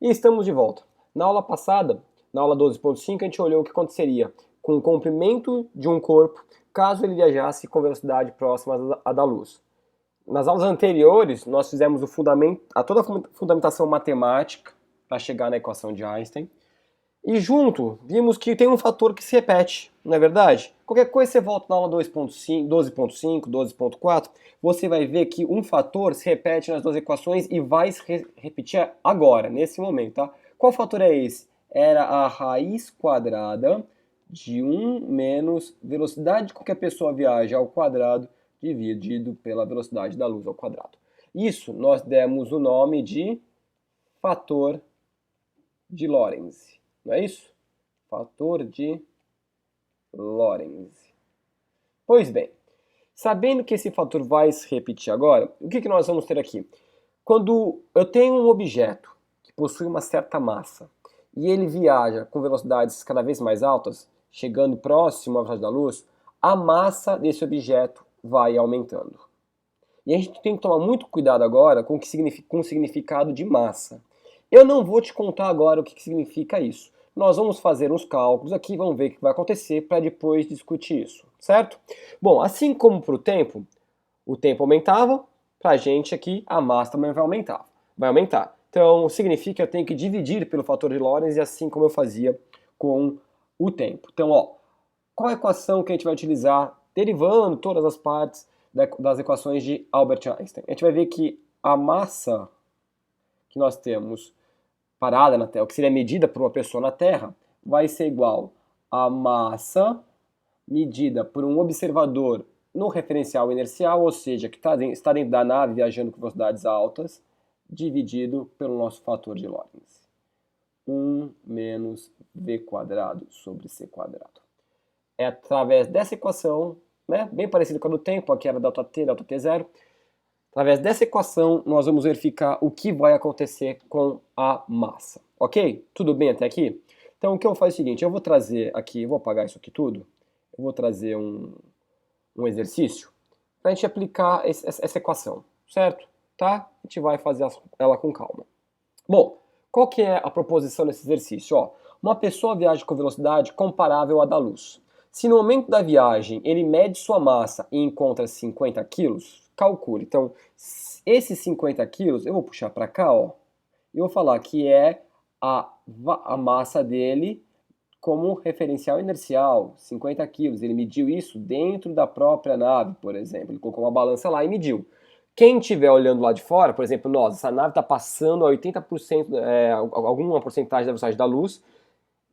E estamos de volta. Na aula passada, na aula 12.5, a gente olhou o que aconteceria com o comprimento de um corpo caso ele viajasse com velocidade próxima à da luz. Nas aulas anteriores, nós fizemos toda a fundamentação matemática para chegar na equação de Einstein. E junto, vimos que tem um fator que se repete, não é verdade? Qualquer coisa você volta na aula 2.5, 12.5, 12.4, você vai ver que um fator se repete nas duas equações e vai se repetir agora, nesse momento, tá? Qual fator é esse? Era a raiz quadrada de 1 menos velocidade com que a pessoa viaja ao quadrado dividido pela velocidade da luz ao quadrado. Isso nós demos o nome de fator de Lorentz. Não é isso? Fator de Lorentz. Pois bem, sabendo que esse fator vai se repetir agora, o que nós vamos ter aqui? Quando eu tenho um objeto que possui uma certa massa e ele viaja com velocidades cada vez mais altas, chegando próximo à velocidade da luz, a massa desse objeto vai aumentando. E a gente tem que tomar muito cuidado agora com o significado de massa. Eu não vou te contar agora o que significa isso. Nós vamos fazer uns cálculos aqui, vamos ver o que vai acontecer para depois discutir isso, certo? Bom, assim como para o tempo aumentava, para a gente aqui a massa também vai aumentar. Então significa que eu tenho que dividir pelo fator de Lorentz, e assim como eu fazia com o tempo. Então, qual a equação que a gente vai utilizar derivando todas as partes das equações de Albert Einstein? A gente vai ver que a massa que nós temos parada na Terra, o que seria medida por uma pessoa na Terra, vai ser igual à massa medida por um observador no referencial inercial, ou seja, que está dentro da nave viajando com velocidades altas, dividido pelo nosso fator de Lorentz. 1 menos v quadrado sobre c quadrado. É através dessa equação, né, bem parecida com a do tempo, aqui era delta t zero, através dessa equação, nós vamos verificar o que vai acontecer com a massa. Ok? Tudo bem até aqui? Então, o que eu vou fazer é o seguinte, eu vou trazer aqui, eu vou apagar isso aqui tudo, eu vou trazer um exercício para a gente aplicar essa equação, certo? Tá? A gente vai fazer ela com calma. Bom, qual que é a proposição desse exercício? Uma pessoa viaja com velocidade comparável à da luz. Se no momento da viagem ele mede sua massa e encontra 50 quilos, calcule. Então, esses 50 quilos, eu vou puxar para cá, e vou falar que é a massa dele como referencial inercial, 50 quilos. Ele mediu isso dentro da própria nave, por exemplo. Ele colocou uma balança lá e mediu. Quem estiver olhando lá de fora, por exemplo, essa nave está passando a 80%, alguma porcentagem da velocidade da luz,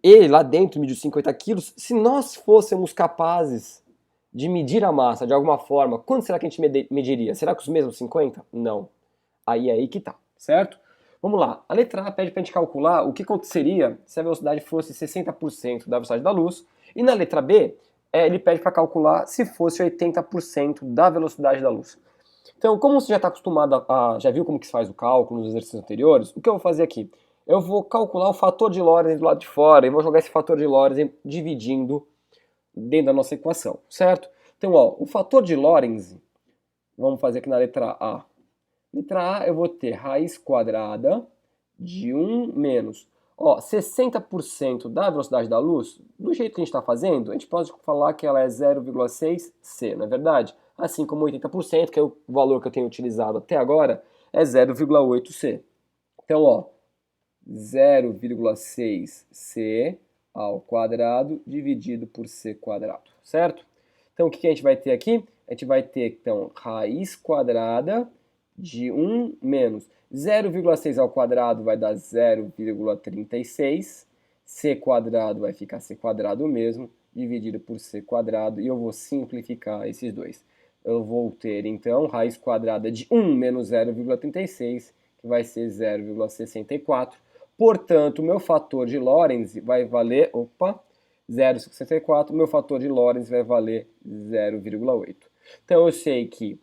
ele lá dentro mediu 50 quilos. Se nós fôssemos capazes de medir a massa de alguma forma, quanto será que a gente mediria? Será que os mesmos 50? Não. Aí é aí que tá, certo? Vamos lá. A letra A pede para a gente calcular o que aconteceria se a velocidade fosse 60% da velocidade da luz. E na letra B, ele pede para calcular se fosse 80% da velocidade da luz. Então, como você já está acostumado já viu como que se faz o cálculo nos exercícios anteriores, o que eu vou fazer aqui? Eu vou calcular o fator de Lorentz do lado de fora e vou jogar esse fator de Lorentz dividindo dentro da nossa equação, certo? Então, o fator de Lorentz, vamos fazer aqui na letra A. Letra A eu vou ter raiz quadrada de 1 menos 60% da velocidade da luz, do jeito que a gente está fazendo, a gente pode falar que ela é 0,6 c, não é verdade? Assim como 80%, que é o valor que eu tenho utilizado até agora, é 0,8 c. Então, 0,6 c ao quadrado dividido por c quadrado, certo? Então, o que a gente vai ter aqui? A gente vai ter, então, raiz quadrada de 1 menos 0,6 ao quadrado vai dar 0,36, c quadrado vai ficar c quadrado mesmo, dividido por c quadrado, e eu vou simplificar esses dois. Eu vou ter, então, raiz quadrada de 1 menos 0,36, que vai ser 0,64. Portanto, o meu fator de Lorentz vai valer, 0,64, meu fator de Lorentz vai valer 0,8. Então, eu sei que,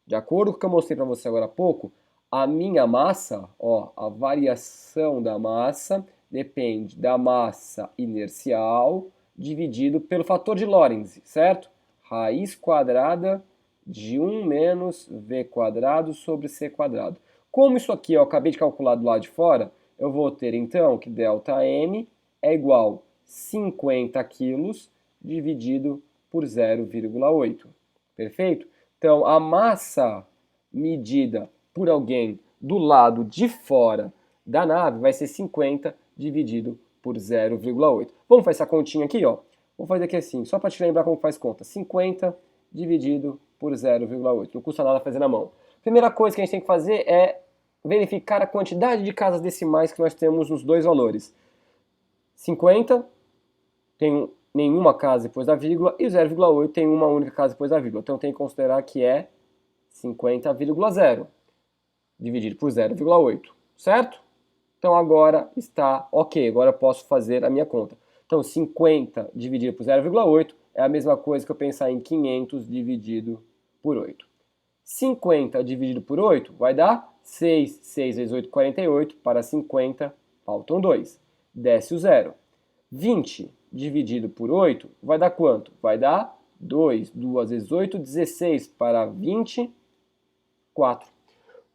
de acordo com o que eu mostrei para você agora há pouco, a minha massa, a variação da massa depende da massa inercial dividido pelo fator de Lorentz, certo? Raiz quadrada de 1 menos v quadrado sobre c quadrado. Como isso aqui eu acabei de calcular do lado de fora, Eu vou ter, então, que ΔM é igual a 50 quilos dividido por 0,8. Perfeito? Então, a massa medida por alguém do lado de fora da nave vai ser 50 dividido por 0,8. Vamos fazer essa continha aqui, ó. Vou fazer aqui assim, só para te lembrar como faz conta. 50 dividido por 0,8. Não custa nada fazer na mão. Primeira coisa que a gente tem que fazer é verificar a quantidade de casas decimais que nós temos nos dois valores. 50 tem nenhuma casa depois da vírgula e 0,8 tem uma única casa depois da vírgula. Então tem que considerar que é 50,0 dividido por 0,8, certo? Então agora está ok, agora eu posso fazer a minha conta. Então 50 dividido por 0,8 é a mesma coisa que eu pensar em 500 dividido por 8. 50 dividido por 8 vai dar 6. 6 vezes 8, 48. Para 50, faltam 2. Desce o 0. 20 dividido por 8 vai dar quanto? Vai dar 2. 2 vezes 8, 16. Para 20, 4.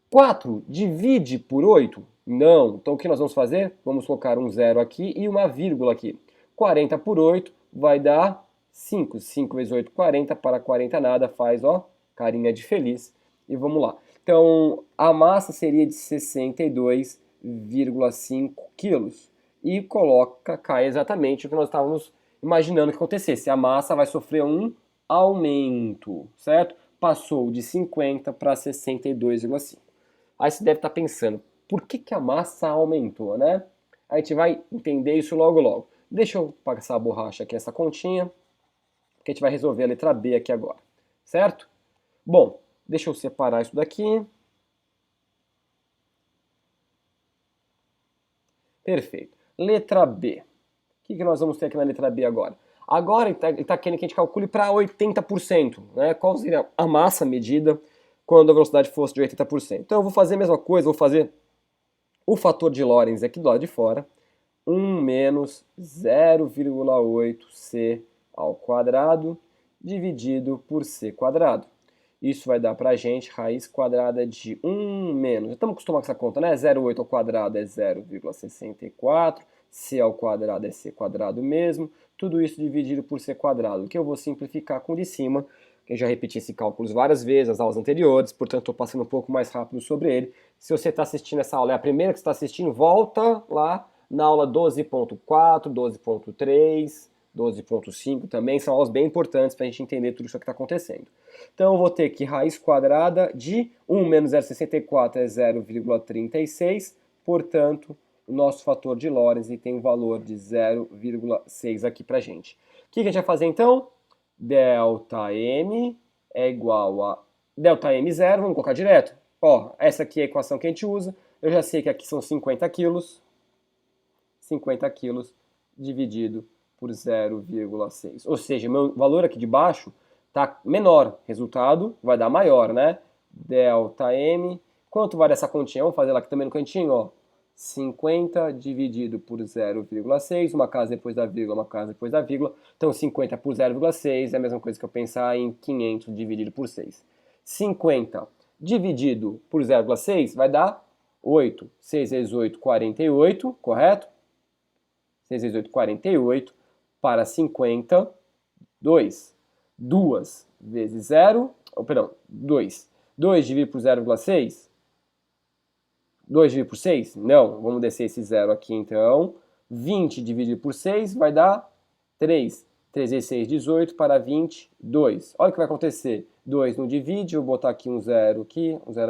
4 divide por 8? Não. Então o que nós vamos fazer? Vamos colocar um 0 aqui e uma vírgula aqui. 40 por 8 vai dar 5. 5 vezes 8, 40. Para 40 nada, faz, ó, carinha de feliz. E vamos lá. Então, a massa seria de 62,5 quilos. E cai exatamente o que nós estávamos imaginando que acontecesse. A massa vai sofrer um aumento, certo? Passou de 50 para 62,5. Aí você deve estar pensando, por que a massa aumentou, né? A gente vai entender isso logo logo. Deixa eu passar a borracha aqui nessa continha, porque a gente vai resolver a letra B aqui agora, certo? Bom, deixa eu separar isso daqui. Perfeito. Letra B. O que nós vamos ter aqui na letra B agora? Agora ele está querendo que a gente calcule para 80%. Né? Qual seria a massa medida quando a velocidade fosse de 80%? Então eu vou fazer a mesma coisa, vou fazer o fator de Lorentz aqui do lado de fora. 1 menos 0,8c ao quadrado dividido por c quadrado. Isso vai dar pra gente raiz quadrada de 1 menos. Já estamos acostumados com essa conta, né? 0,8 ao quadrado é 0,64. C ao quadrado é c quadrado mesmo. Tudo isso dividido por c quadrado, que eu vou simplificar com o de cima. Eu já repeti esse cálculo várias vezes nas aulas anteriores, portanto estou passando um pouco mais rápido sobre ele. Se você está assistindo essa aula, é a primeira que você está assistindo, volta lá na aula 12.4, 12.3... 12.5 também, são aulas bem importantes para a gente entender tudo isso que está acontecendo. Então eu vou ter que raiz quadrada de 1 menos 0,64 é 0,36, portanto, o nosso fator de Lorentz tem um valor de 0,6 aqui para a gente. O que a gente vai fazer então? ΔM é igual a ΔM0, vamos colocar direto. Ó, essa aqui é a equação que a gente usa, eu já sei que aqui são 50 quilos, 50 quilos dividido por 0,6. Ou seja, meu valor aqui de baixo está menor. Resultado vai dar maior, né? ΔM. Quanto vale essa continha? Vamos fazer ela aqui também no cantinho, ó. 50 dividido por 0,6. Uma casa depois da vírgula, uma casa depois da vírgula. Então 50 por 0,6 é a mesma coisa que eu pensar em 500 dividido por 6. 50 dividido por 0,6 vai dar 8. 6 vezes 8, 48, correto? 6 vezes 8, 48. Para 50, 2. 2 vezes 0, perdão, 2. 2 dividido por 0,6? 2 dividido por 6? Não, vamos descer esse 0 aqui então. 20 dividido por 6 vai dar 3. 3 vezes 6, 18, para 20, 2. Olha o que vai acontecer. 2 não divide, eu vou botar aqui um 0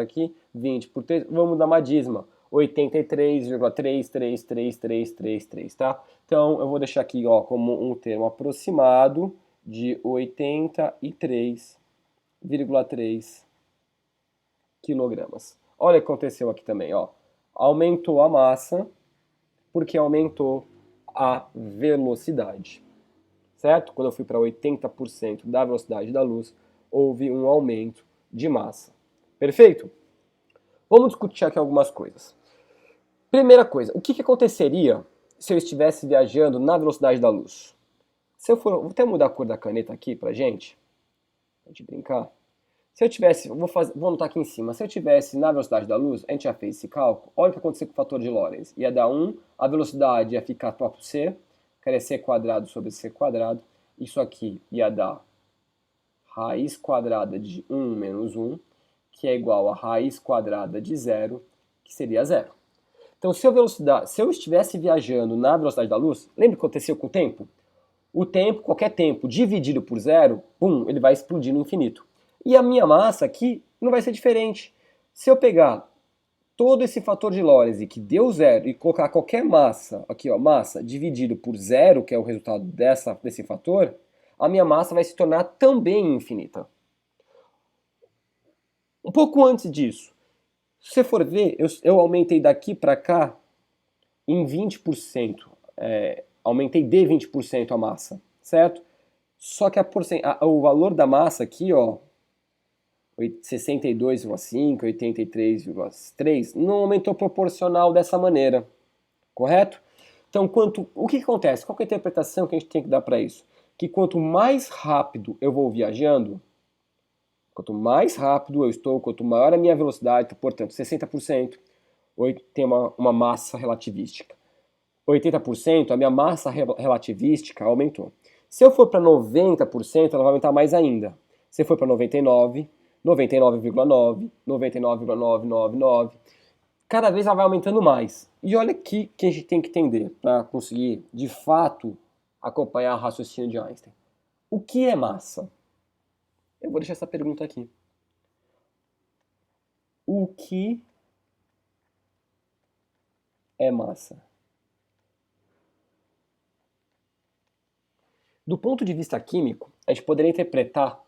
aqui, 20 por 3, vamos dar uma dízima. 83,3333333, tá? Então, eu vou deixar aqui, ó, como um termo aproximado de 83,3 quilogramas. Olha o que aconteceu aqui também, ó. Aumentou a massa porque aumentou a velocidade, certo? Quando eu fui para 80% da velocidade da luz, houve um aumento de massa. Perfeito? Vamos discutir aqui algumas coisas. Primeira coisa, o que aconteceria se eu estivesse viajando na velocidade da luz? Se eu for, vou até mudar a cor da caneta aqui pra gente brincar. Se eu tivesse, vou anotar aqui em cima, se eu tivesse na velocidade da luz, a gente já fez esse cálculo, olha o que aconteceu com o fator de Lorentz. Ia dar 1, a velocidade ia ficar próprio c, que era c quadrado sobre c quadrado. Isso aqui ia dar raiz quadrada de 1 menos 1, que é igual a raiz quadrada de 0, que seria 0. Então, se eu estivesse viajando na velocidade da luz, lembra o que aconteceu com o tempo? O tempo, qualquer tempo dividido por 0, pum, ele vai explodir no infinito. E a minha massa aqui não vai ser diferente. Se eu pegar todo esse fator de Lorentz que deu 0 e colocar qualquer massa, aqui ó, massa dividido por 0, que é o resultado desse fator, a minha massa vai se tornar também infinita. Um pouco antes disso, se você for ver, eu aumentei daqui para cá em 20%. Aumentei de 20% a massa, certo? Só que o valor da massa aqui, ó, 62,5, 83,3, não aumentou proporcional dessa maneira, correto? Então, o que acontece? Qual é a interpretação que a gente tem que dar para isso? Que quanto mais rápido eu vou viajando, quanto mais rápido eu estou, quanto maior a minha velocidade, portanto, 60%, tem uma massa relativística. 80%, a minha massa relativística aumentou. Se eu for para 90%, ela vai aumentar mais ainda. Se eu for para 99, 99,9, 99,999, cada vez ela vai aumentando mais. E olha aqui que a gente tem que entender para conseguir, de fato, acompanhar o raciocínio de Einstein. O que é massa? Eu vou deixar essa pergunta aqui. O que é massa? Do ponto de vista químico, a gente poderia interpretar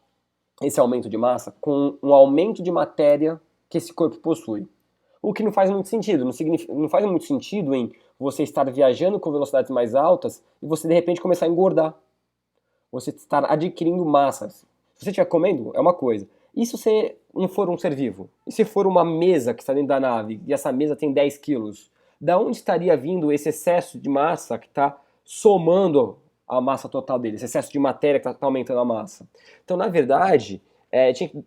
esse aumento de massa com um aumento de matéria que esse corpo possui. O que não faz muito sentido. Não faz muito sentido em você estar viajando com velocidades mais altas e você de repente começar a engordar. Você estar adquirindo massa. Se você estiver comendo, é uma coisa. E se você não for um ser vivo? E se for uma mesa que está dentro da nave e essa mesa tem 10 quilos? Da onde estaria vindo esse excesso de massa que está somando a massa total dele, esse excesso de matéria que está aumentando a massa? Então, na verdade,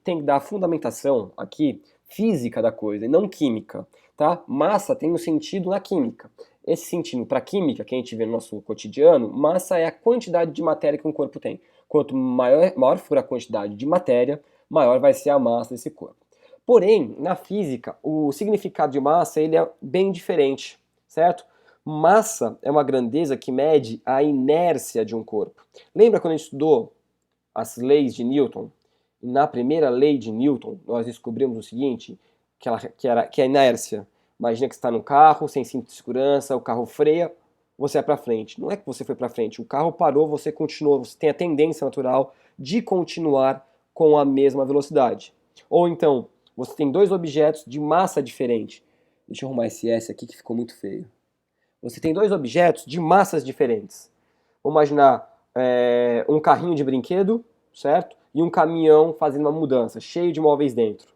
tem que dar a fundamentação aqui física da coisa e não química, tá? Massa tem um sentido na química. Esse sentido para a química que a gente vê no nosso cotidiano, massa é a quantidade de matéria que um corpo tem. Quanto maior for a quantidade de matéria, maior vai ser a massa desse corpo. Porém, na física, o significado de massa ele é bem diferente, certo? Massa é uma grandeza que mede a inércia de um corpo. Lembra quando a gente estudou as leis de Newton? Na primeira lei de Newton, nós descobrimos o seguinte, que é a inércia. Imagina que você está num carro, sem cinto de segurança, o carro freia, você vai para frente. Não é que você foi para frente, o carro parou, você continuou, você tem a tendência natural de continuar com a mesma velocidade. Ou então, você tem dois objetos de massa diferente. Deixa eu arrumar esse S aqui que ficou muito feio. Você tem dois objetos de massas diferentes. Vamos imaginar um carrinho de brinquedo, certo? E um caminhão fazendo uma mudança, cheio de móveis dentro.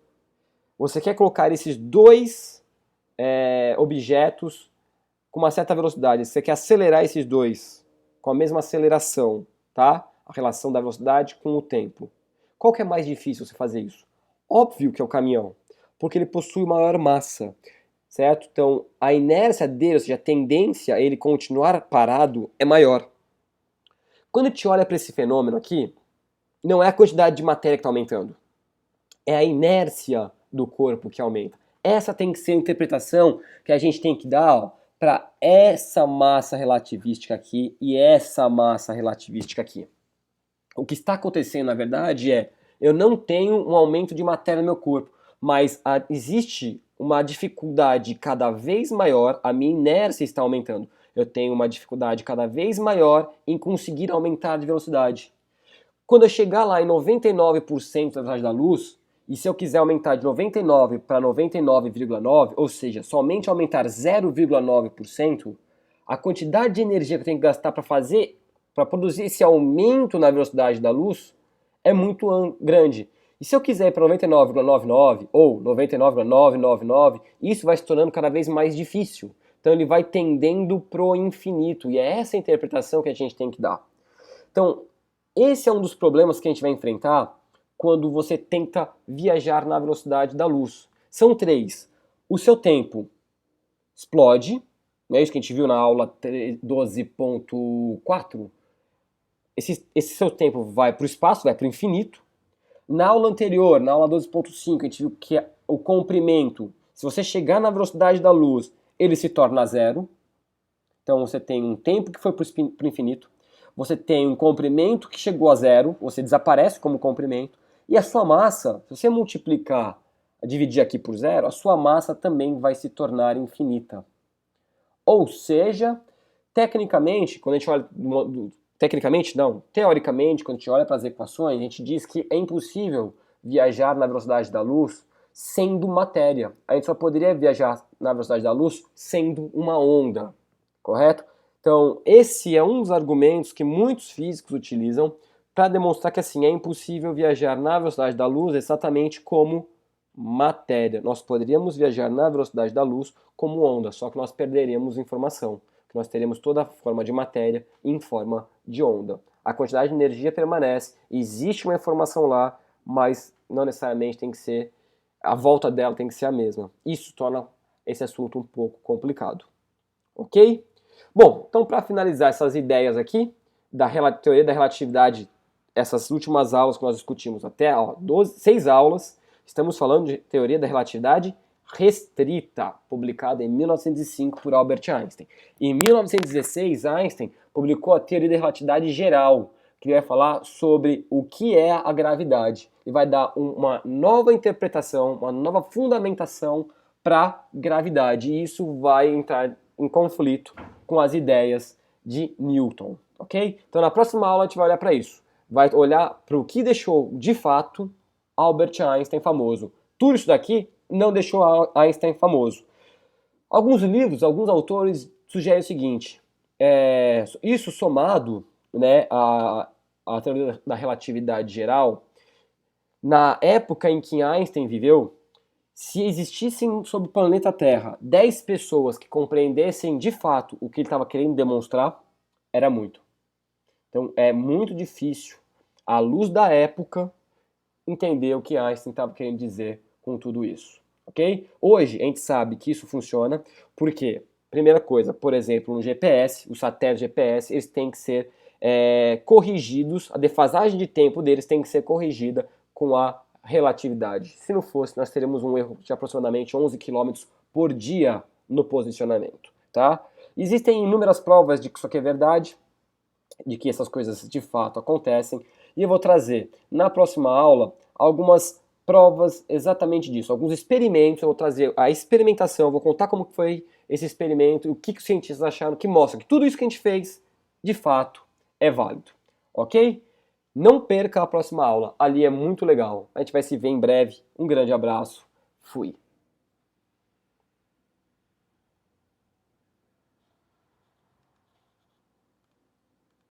Você quer colocar esses dois objetos com uma certa velocidade. Você quer acelerar esses dois com a mesma aceleração, tá? A relação da velocidade com o tempo. Qual que é mais difícil você fazer isso? Óbvio que é o caminhão, porque ele possui maior massa, certo? Então, a inércia dele, ou seja, a tendência a ele continuar parado é maior. Quando a gente olha para esse fenômeno aqui, não é a quantidade de matéria que está aumentando, é a inércia do corpo que aumenta. Essa tem que ser a interpretação que a gente tem que dar para essa massa relativística aqui e essa massa relativística aqui. O que está acontecendo, na verdade, eu não tenho um aumento de matéria no meu corpo, mas existe uma dificuldade cada vez maior, a minha inércia está aumentando. Eu tenho uma dificuldade cada vez maior em conseguir aumentar de velocidade. Quando eu chegar lá em 99% da velocidade da luz, e se eu quiser aumentar de 99 para 99,9, ou seja, somente aumentar 0,9%, a quantidade de energia que eu tenho que gastar para produzir esse aumento na velocidade da luz é muito grande. E se eu quiser ir para 99,99 ou 99,999, isso vai se tornando cada vez mais difícil. Então ele vai tendendo pro infinito, e é essa a interpretação que a gente tem que dar. Então, esse é um dos problemas que a gente vai enfrentar quando você tenta viajar na velocidade da luz. São três. O seu tempo explode, não é isso que a gente viu na aula 12.4? Esse seu tempo vai para o espaço, vai para o infinito. Na aula anterior, na aula 12.5, a gente viu que o comprimento, se você chegar na velocidade da luz, ele se torna zero. Então você tem um tempo que foi para o infinito, você tem um comprimento que chegou a zero, você desaparece como comprimento, e a sua massa, se você multiplicar, dividir aqui por zero, a sua massa também vai se tornar infinita. Ou seja, tecnicamente, quando a gente olha tecnicamente não, teoricamente, quando a gente olha para as equações, a gente diz que é impossível viajar na velocidade da luz sendo matéria. A gente só poderia viajar na velocidade da luz sendo uma onda, correto? Então, esse é um dos argumentos que muitos físicos utilizam para demonstrar que assim é impossível viajar na velocidade da luz exatamente como matéria. Nós poderíamos viajar na velocidade da luz como onda, só que nós perderíamos informação, que nós teríamos toda a forma de matéria em forma de onda. A quantidade de energia permanece, existe uma informação lá, mas não necessariamente tem que ser, a volta dela tem que ser a mesma. Isso torna esse assunto um pouco complicado. Ok? Bom, então para finalizar essas ideias aqui, da teoria da relatividade, essas últimas aulas que nós discutimos até 6 aulas, estamos falando de teoria da relatividade restrita, publicada em 1905 por Albert Einstein. Em 1916, Einstein publicou a teoria da relatividade geral, que vai falar sobre o que é a gravidade e vai dar uma nova interpretação, uma nova fundamentação para a gravidade. E isso vai entrar em conflito com as ideias de Newton, ok? Então na próxima aula a gente vai olhar para isso. Vai olhar para o que deixou de fato Albert Einstein famoso. Tudo isso daqui não deixou Einstein famoso. Alguns livros, alguns autores sugerem o seguinte, isso somado, né, à teoria da relatividade geral, na época em que Einstein viveu, se existissem sobre o planeta Terra 10 pessoas que compreendessem de fato o que ele estava querendo demonstrar, era muito. Então é muito difícil, à luz da época, entender o que Einstein estava querendo dizer com tudo isso, ok? Hoje a gente sabe que isso funciona, porque, primeira coisa, por exemplo, no GPS, os satélites GPS, eles têm que ser corrigidos, a defasagem de tempo deles tem que ser corrigida com a relatividade. Se não fosse, nós teríamos um erro de aproximadamente 11 km por dia no posicionamento, tá? Existem inúmeras provas de que isso aqui é verdade, de que essas coisas de fato acontecem, e eu vou trazer na próxima aula algumas provas exatamente disso, alguns experimentos, eu vou trazer a experimentação, eu vou contar como foi esse experimento, o que os cientistas acharam, que mostra que tudo isso que a gente fez, de fato, é válido, ok? Não perca a próxima aula, ali é muito legal. A gente vai se ver em breve. Um grande abraço, fui!